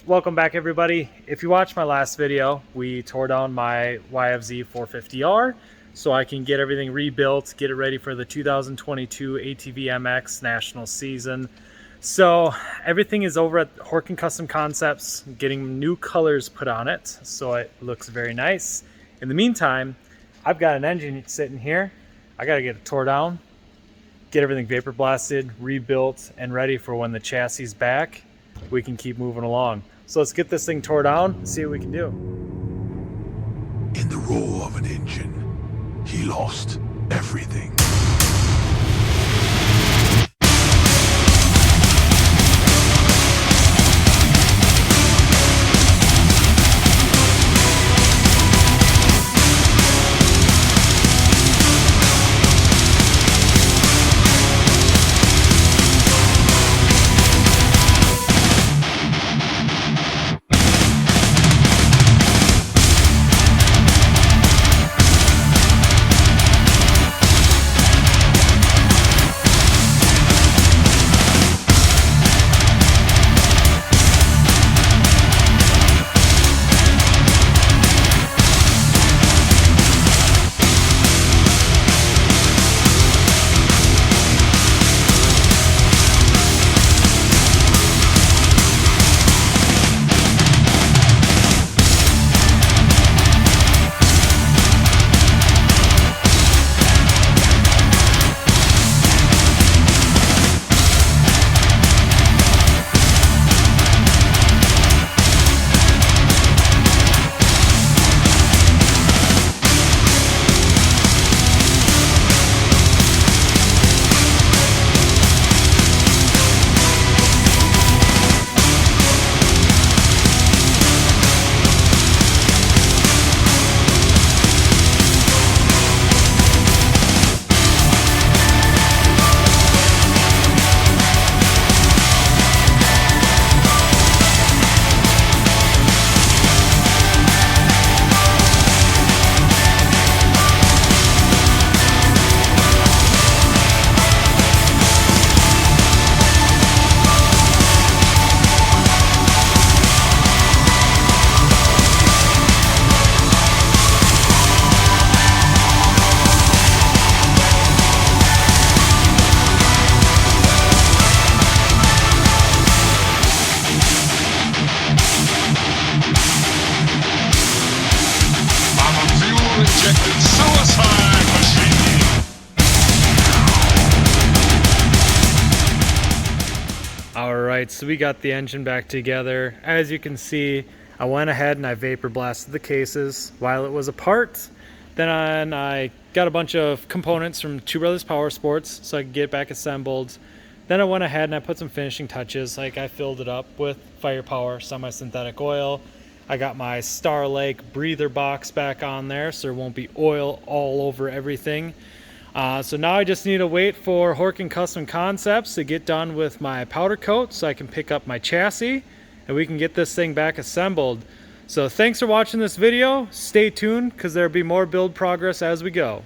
Welcome back, everybody. If you watched my last video, we tore down my YFZ450R so I can get everything rebuilt, get it ready for the 2022 ATV MX national season. So everything is over at Horkin Custom Concepts, getting new colors put on it so it looks very nice. In the meantime, I've got an engine sitting here. I got to get it tore down, get everything vapor blasted, rebuilt, and ready for when the chassis is back, we can keep moving along. So let's get this thing tore down and see what we can do. In the roar of an engine, he lost everything. Injected suicide machine. Alright, so we got the engine back together. As you can see, I went ahead and I vapor blasted the cases while it was apart. Then I got a bunch of components from Two Brothers Power Sports so I could get it back assembled. Then I went ahead and I put some finishing touches, like I filled it up with Firepower semi-synthetic oil. I got my Star Lake breather box back on there so there won't be oil all over everything. So now I just need to wait for Horkin Custom Concepts to get done with my powder coat so I can pick up my chassis and we can get this thing back assembled. So thanks for watching this video. Stay tuned because there'll be more build progress as we go.